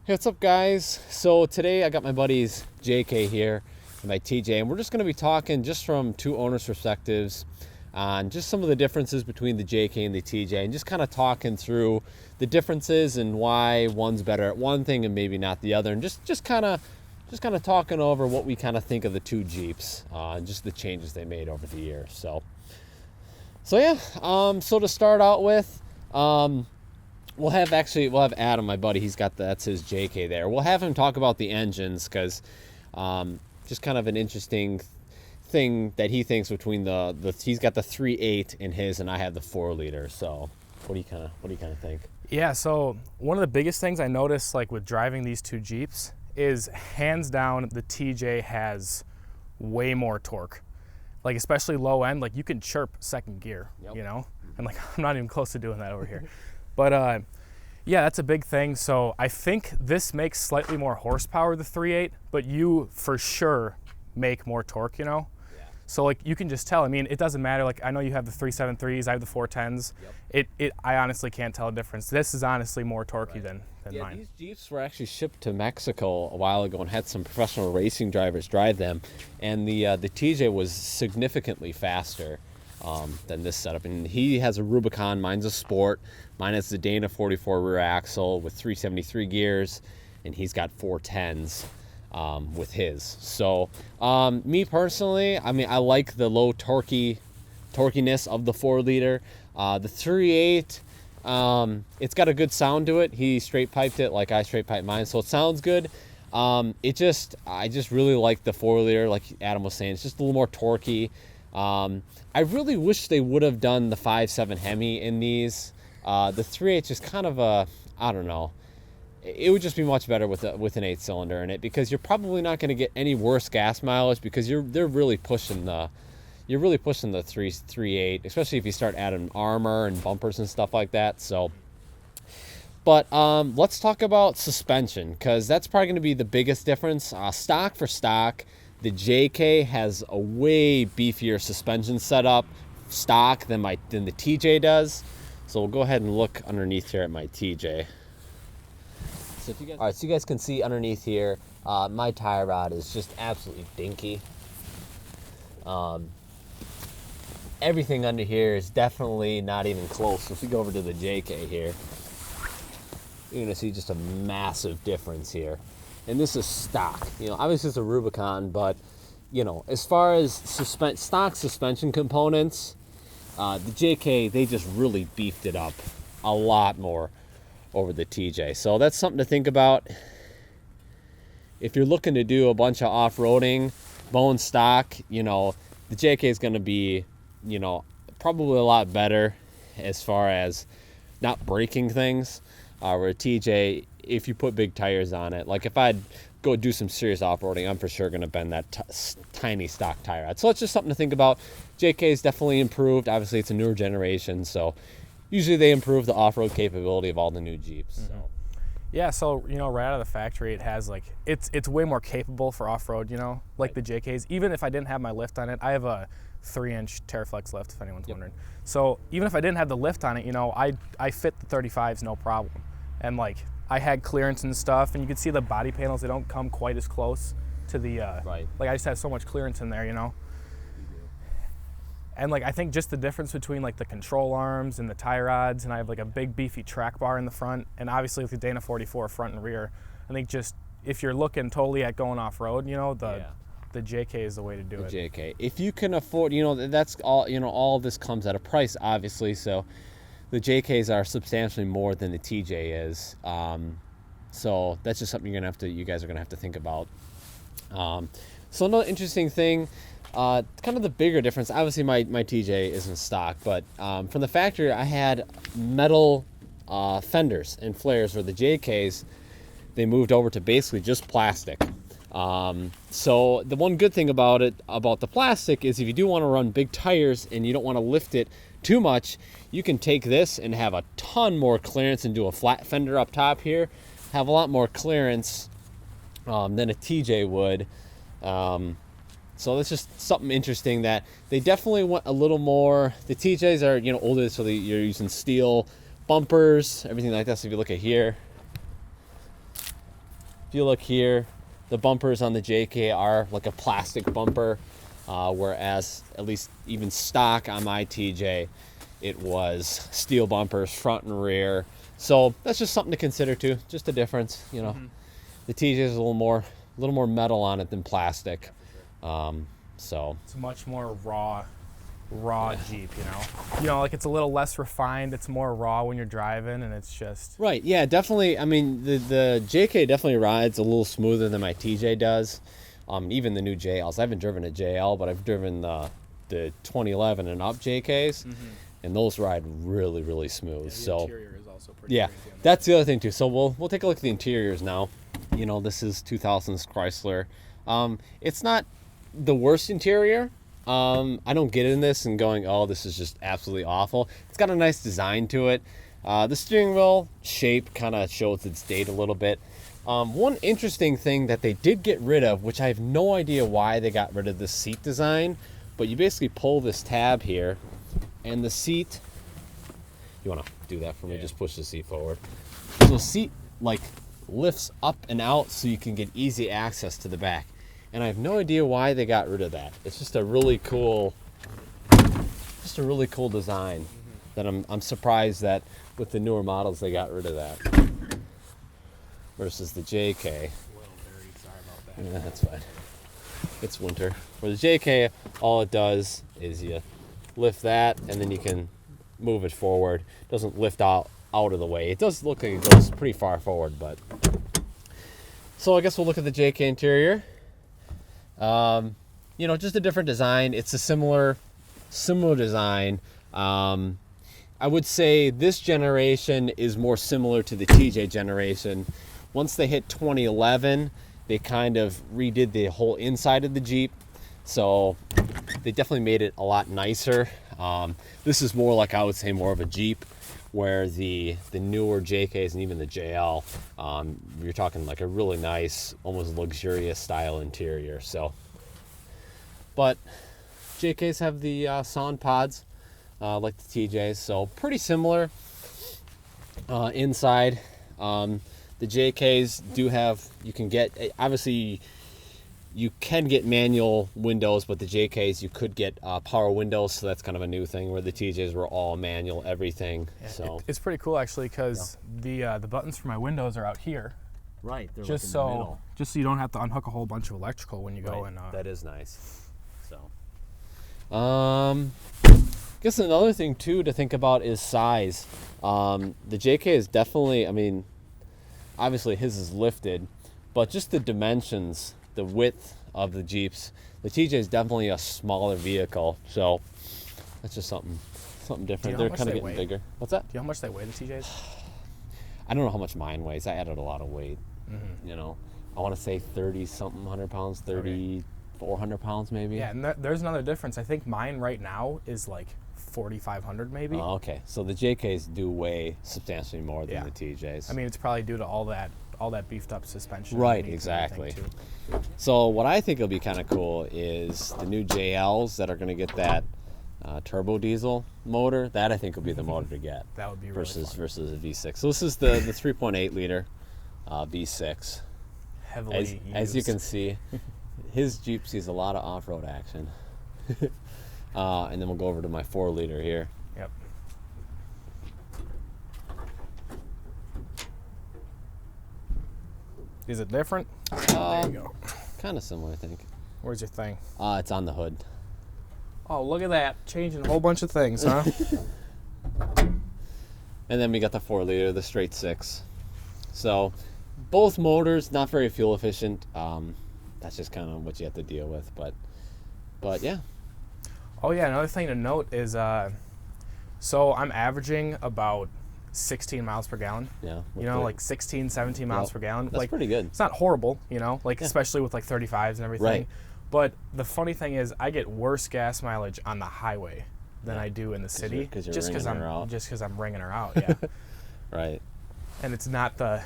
Hey, what's up, guys? So today I got my buddies JK here and my TJ, and we're just going to be talking just from two owners' perspectives on just some of the differences between the JK and the TJ, and just kind of talking through the differences and why one's better at one thing and maybe not the other, and just kind of talking over what we kind of think of the two Jeeps and just the changes they made over the years. So yeah. So to start out with. We'll have Adam, my buddy. That's his JK there. We'll have him talk about the engines because just kind of an interesting thing that he thinks between he's got the 3.8 in his and I have the 4-liter. So what do you kind of think? Yeah. So one of the biggest things I noticed, like with driving these two Jeeps, is hands down the TJ has way more torque. Like especially low end, like you can chirp second gear, you know, and like I'm not even close to doing that over here. But yeah, that's a big thing. So I think this makes slightly more horsepower, the 3.8, but you for sure make more torque, you know? Yeah. So like you can just tell, I mean, it doesn't matter. Like I know you have the 3.73s, I have the 4.10s. Yep. I honestly can't tell a difference. This is honestly more torquey than mine. These Jeeps were actually shipped to Mexico a while ago and had some professional racing drivers drive them. And the TJ was significantly faster than this setup. And he has a Rubicon, mine's a Sport. Mine has the Dana 44 rear axle with 373 gears, and he's got 410s with his. So me personally, I mean, I like the low torquiness of the 4-liter. The 3.8, it's got a good sound to it. He straight piped it like I straight piped mine, so it sounds good. I just really like the 4-liter, like Adam was saying. It's just a little more torquey. I really wish they would have done the 5.7 Hemi in these. The 3.8 is kind of I don't know. It would just be much better with an 8-cylinder in it because you're probably not going to get any worse gas mileage because they're really pushing the 3.8, especially if you start adding armor and bumpers and stuff like that. So, but let's talk about suspension because that's probably going to be the biggest difference. Stock for stock, the JK has a way beefier suspension setup stock than the TJ does. So we'll go ahead and look underneath here at my TJ. So you guys can see underneath here, my tie rod is just absolutely dinky. Everything under here is definitely not even close. So if we go over to the JK here, you're gonna see just a massive difference here. And this is stock. You know, obviously it's a Rubicon, but you know, as far as stock suspension components, the JK, they just really beefed it up a lot more over the TJ. So that's something to think about. If you're looking to do a bunch of off-roading, bone stock, you know, the JK is going to be, you know, probably a lot better as far as not breaking things. Where a TJ, if you put big tires on it, like if I'd go do some serious off-roading, I'm for sure going to bend that tiny stock tire out. So it's just something to think about. JK is definitely improved. Obviously, it's a newer generation, so usually they improve the off-road capability of all the new Jeeps. Mm-hmm. So. Yeah, so, you know, right out of the factory, it has, like, it's way more capable for off-road, you know, like the JKs. Even if I didn't have my lift on it, I have a 3-inch Terraflex lift, if anyone's wondering. So even if I didn't have the lift on it, you know, I fit the 35s no problem. And, like, I had clearance and stuff, and you can see the body panels, they don't come quite as close to the, like, I just have so much clearance in there, you know. And like I think just the difference between like the control arms and the tie rods, and I have like a big beefy track bar in the front, and obviously with the Dana 44 front and rear, I think just if you're looking totally at going off road, you know, the JK is the way to do it. The JK, if you can afford, you know, that's all. You know, all of this comes at a price, obviously. So the JKs are substantially more than the TJ is. So that's just something you guys are gonna have to think about. So another interesting thing. Kind of the bigger difference, obviously my TJ isn't stock, but from the factory I had metal fenders and flares for the JKs. They moved over to basically just plastic. So the one good thing about the plastic is if you do want to run big tires and you don't want to lift it too much, you can take this and have a ton more clearance and do a flat fender up top here, have a lot more clearance than a TJ would. So that's just something interesting that they definitely went a little more. The TJs are, you know, older, so you're using steel bumpers, everything like that. So if you look at here, if you look here, the bumpers on the JK are like a plastic bumper, whereas at least even stock on my TJ, it was steel bumpers front and rear. So that's just something to consider too, just a difference, you know. The TJ is a little more metal on it than plastic. So it's much more raw Jeep, you know, like it's a little less refined, it's more raw when you're driving, and it's just right. Yeah, definitely. I mean, the JK definitely rides a little smoother than my TJ does. Even the new JLs. I haven't driven a JL, but I've driven the 2011 and up JKs, and those ride really, really smooth. The so interior is also pretty yeah, crazy on that's the other thing too. So we'll take a look at the interiors now. You know, this is 2000s Chrysler. It's not the worst interior. I don't get in this and going, oh, this is just absolutely awful. It's got a nice design to it. The steering wheel shape kind of shows its date a little bit. One interesting thing that they did get rid of, which I have no idea why they got rid of this seat design, but you basically pull this tab here, and the seat, you want to do that for me? Just push the seat forward. So the seat like lifts up and out so you can get easy access to the back. And I have no idea why they got rid of that. It's just a really cool design that I'm surprised that with the newer models they got rid of that. Versus the JK. A little dirty, sorry about that. Yeah, that's fine. It's winter. For the JK, all it does is you lift that and then you can move it forward. It doesn't lift out of the way. It does look like it goes pretty far forward, but so I guess we'll look at the JK interior. You know, just a different design. It's a similar design. I would say this generation is more similar to the TJ generation. Once they hit 2011, they kind of redid the whole inside of the Jeep. So they definitely made it a lot nicer. This is more like, I would say, more of a Jeep, where the newer JKs and even the JL, you're talking like a really nice, almost luxurious style interior. So, but JKs have the sound pods like the TJs, so pretty similar inside. The JKs do have, you can get, obviously you can get manual windows, but the JKs you could get power windows, so that's kind of a new thing, where the TJs were all manual, everything. Yeah, so it's pretty cool actually, because the buttons for my windows are out here. Right, they're just like in the middle. Just so you don't have to unhook a whole bunch of electrical when you go Right, and. That is nice. So, I guess another thing too to think about is size. The JK is definitely, I mean, obviously his is lifted, but just the dimensions, the width of the Jeeps, the TJ is definitely a smaller vehicle. So that's just something different. They're kind of getting bigger. What's that? Do you know how much they weigh, the TJs? I don't know how much mine weighs. I added a lot of weight. You know, I want to say 30-something 100 pounds, 3,400 pounds maybe. Yeah, and there's another difference. I think mine right now is like 4,500 maybe. Oh, okay, so the JKs do weigh substantially more than the TJs. I mean, it's probably due to all that beefed up suspension. Right, exactly. So what I think will be kind of cool is the new JLs that are going to get that turbo diesel motor. That I think will be the motor to get. That would be versus really fun. a V6. So this is the 3.8 liter V6. Heavily used. As you can see, his Jeep sees a lot of off-road action. And then we'll go over to my 4 liter here. Yep. Is it different? There you go. Kind of similar, I think. Where's your thing? It's on the hood. Oh, look at that. Changing a whole bunch of things, huh? And then we got the 4 liter, the straight 6. So both motors not very fuel efficient. That's just kind of what you have to deal with. But yeah. Oh yeah, another thing to note is, so I'm averaging about 16 miles per gallon. Yeah. You know, like 16, 17 miles per gallon. That's like, pretty good. It's not horrible, you know, like especially with like 35s and everything. Right. But the funny thing is, I get worse gas mileage on the highway than I do in the city, just because I'm ringing her out. Yeah. Right. And it's not the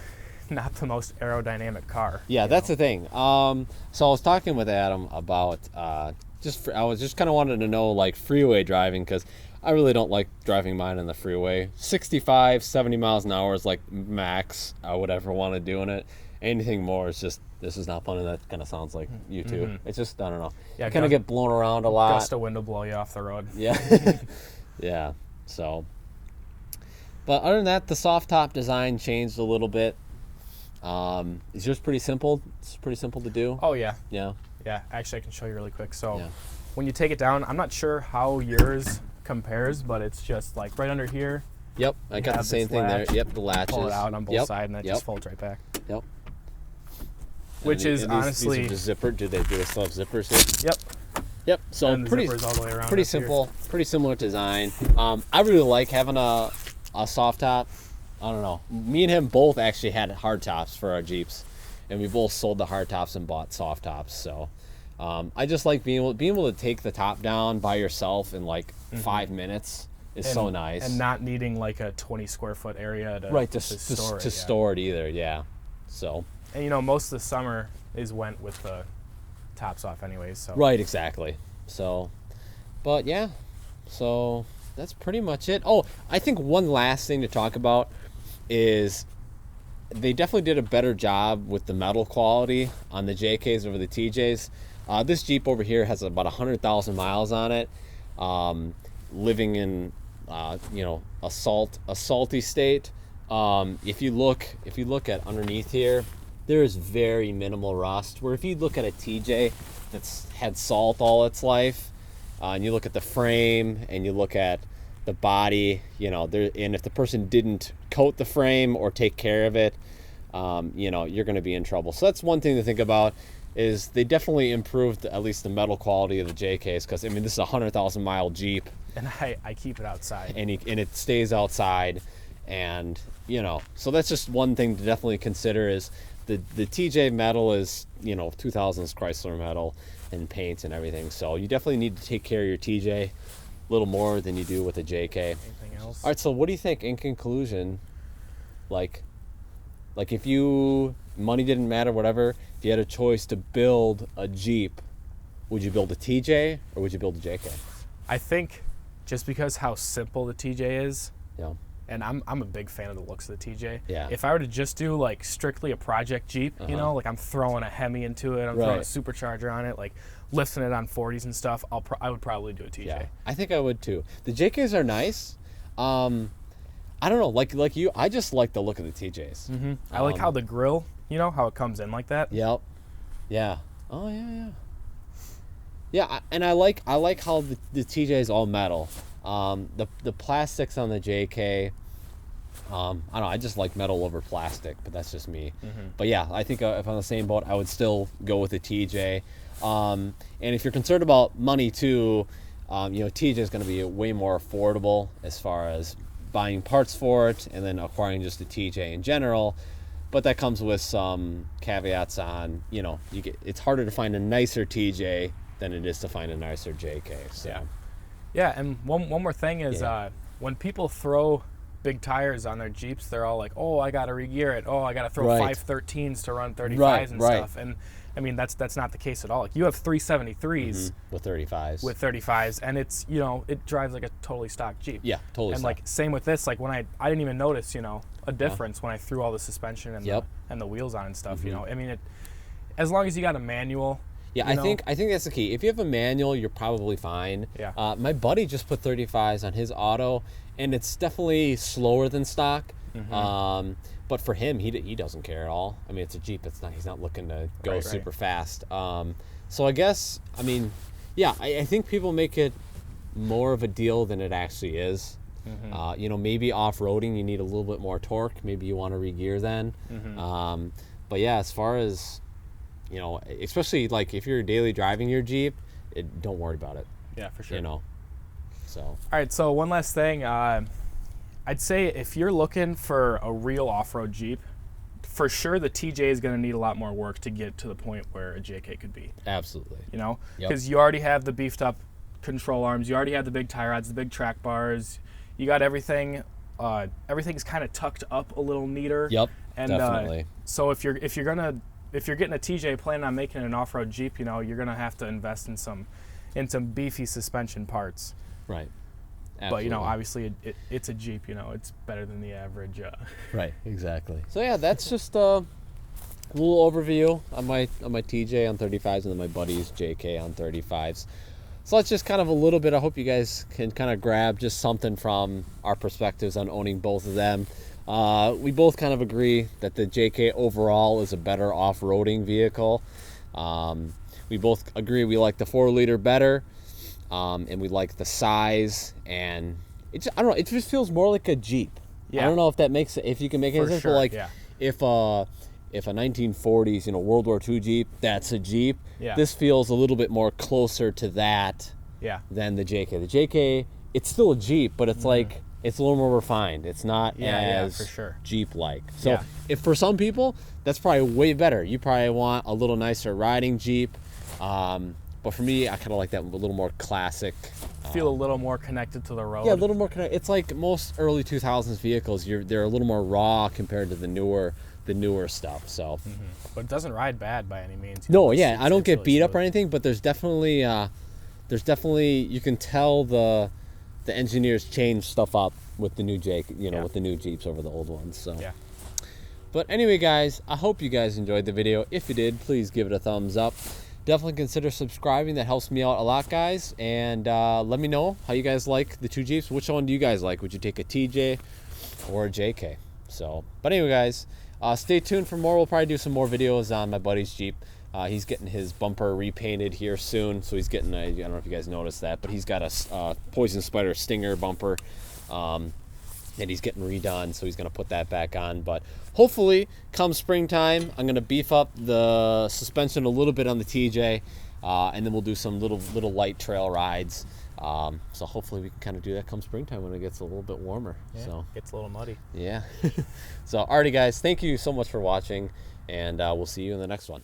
most aerodynamic car. Yeah, that's the thing. So I was talking with Adam about I was just kind of wanted to know, like, freeway driving, because I really don't like driving mine on the freeway. 65, 70 miles an hour is like max I would ever want to do in it. Anything more is just, this is not fun, and that kind of sounds like you too. It's just, I don't know. Yeah, You kind of get blown around a lot. Gust of wind will blow you off the road. Yeah. Yeah. So, but other than that, the soft top design changed a little bit. It's just pretty simple. It's pretty simple to do. Oh, yeah. Yeah. Yeah, actually, I can show you really quick. So Yeah. when you take it down, I'm not sure how yours compares, but it's just like right under here. Yep. I got the have same this thing there. latch. Yep. The latches. Pull it out on both Yep. sides, and it Yep. just folds right back. Yep. Which is honestly, these are just zippered. Do they still have zippers here? yep. Yep. So And the pretty zippers all the way around. pretty up here. simple, pretty similar design. I really like having a soft top. I don't know. Me and him both actually had hard tops for our Jeeps, and we both sold the hard tops and bought soft tops. So I just like being able to take the top down by yourself in like 5 minutes is so nice. And not needing like a 20 square foot area to store it either. Yeah. So. And you know, most of the summer is went with the tops off anyways. So. Right. Exactly. So, but yeah. So that's pretty much it. Oh, I think one last thing to talk about is they definitely did a better job with the metal quality on the JKs over the TJs. This Jeep over here has about 100,000 miles on it, living in a salty state. If you look at underneath here, there is very minimal rust. Where if you look at a TJ that's had salt all its life, and you look at the frame and you look at the body, and if the person didn't coat the frame or take care of it, you're going to be in trouble. So that's one thing to think about, is they definitely improved at least the metal quality of the JKs, because this is a 100,000 mile Jeep, And I keep it outside. and it stays outside, and so that's just one thing to definitely consider, is the TJ metal is 2000s Chrysler metal and paint and everything. So you definitely need to take care of your TJ a little more than you do with a JK. Anything else? All right, so what do you think in conclusion? Like if you, money didn't matter, whatever, if you had a choice to build a Jeep, would you build a TJ or would you build a JK? I think just because how simple the TJ is, Yeah. and I'm a big fan of the looks of the TJ. Yeah. If I were to just do like strictly a project Jeep, like I'm throwing a Hemi into it, I'm throwing a Right. supercharger on it, like lifting it on 40s and stuff, I would probably do a TJ. Yeah, I think I would too. The JKs are nice. I don't know, like you, I just like the look of the TJs. I like how the grill, how it comes in like that. Yep. Yeah. Oh yeah. Yeah, and I like how the TJ is all metal. The plastics on the JK, I don't know, I just like metal over plastic, but that's just me. But yeah, I think if I'm on the same boat, I would still go with the TJ. And if you're concerned about money too, TJ is going to be way more affordable as far as buying parts for it and then acquiring just a TJ in general. But that comes with some caveats on, it's harder to find a nicer TJ than it is to find a nicer JK. So. Yeah, and one more thing is when people throw big tires on their Jeeps, they're all like, "Oh, I got to re-gear it. Oh, I got to throw Right. 513s to run 35s Right, and right. stuff." And that's not the case at all. Like you have 373s With 35s. with 35s, and it's it drives like a totally stock Jeep. Yeah, totally. And stock. like same with this, like when I didn't even notice a difference when I threw all the suspension and Yep. the wheels on and stuff. As long as you got a manual. Yeah, I think that's the key. If you have a manual, you're probably fine. Yeah. My buddy just put 35s on his auto, and it's definitely slower than stock. But for him, he doesn't care at all. It's a Jeep. He's not looking to go Right. super fast. So I guess I think people make it more of a deal than it actually is. Maybe off-roading you need a little bit more torque. Maybe you want to re-gear then. But yeah, as far as especially like if you're daily driving your Jeep, don't worry about it. Yeah, for sure. So. All right, so one last thing. I'd say if you're looking for a real off-road Jeep, for sure the TJ is going to need a lot more work to get to the point where a JK could be. Absolutely. Because you already have the beefed up control arms, you already have the big tie rods, the big track bars, you got everything. Everything's kind of tucked up a little neater. Yep. And definitely. so if you're getting a TJ planning on making an off-road Jeep, you're gonna have to invest in some beefy suspension parts. Right. But, you know, obviously it's a Jeep, you know, it's better than the average. Right, exactly. So yeah, that's just a little overview on my TJ on 35s and then my buddy's JK on 35s. So that's just kind of a little bit. I hope you guys can kind of grab just something from our perspectives on owning both of them. We both kind of agree that the JK overall is a better off-roading vehicle. We both agree we like the 4-liter better, and we like the size, and I don't know, it just feels more like a Jeep. Yeah. I don't know if that makes, if you can make any sense, sure, but like yeah. if a 1940s, you know, World War II Jeep, that's a Jeep. Yeah. This feels a little bit more closer to that than the JK. The JK, it's still a Jeep, but it's like, it's a little more refined. It's not as for sure. Jeep-like. So if for some people, that's probably way better. You probably want a little nicer riding Jeep. But for me, I kind of like that a little more classic. Feel a little more connected to the road. Yeah, a little more connected. It's like most early 2000s vehicles. They're a little more raw compared to the newer stuff. So, but it doesn't ride bad by any means. No, yeah, I don't get really beat up smooth. or anything. But there's definitely you can tell the engineers changed stuff up with the new with the new Jeeps over the old ones. So yeah. But anyway, guys, I hope you guys enjoyed the video. If you did, please give it a thumbs up. Definitely consider subscribing. That helps me out a lot, guys. And let me know how you guys like the two Jeeps. Which one do you guys like? Would you take a TJ or a JK? So, but anyway, guys, stay tuned for more. We'll probably do some more videos on my buddy's Jeep. He's getting his bumper repainted here soon. So he's getting I don't know if you guys noticed that, but he's got a Poison Spider Stinger bumper. And he's getting redone, so he's going to put that back on. But hopefully, come springtime, I'm going to beef up the suspension a little bit on the TJ, and then we'll do some little light trail rides. So hopefully we can kind of do that come springtime when it gets a little bit warmer. Yeah, so gets a little muddy. Yeah. So, alrighty, guys, thank you so much for watching, and we'll see you in the next one.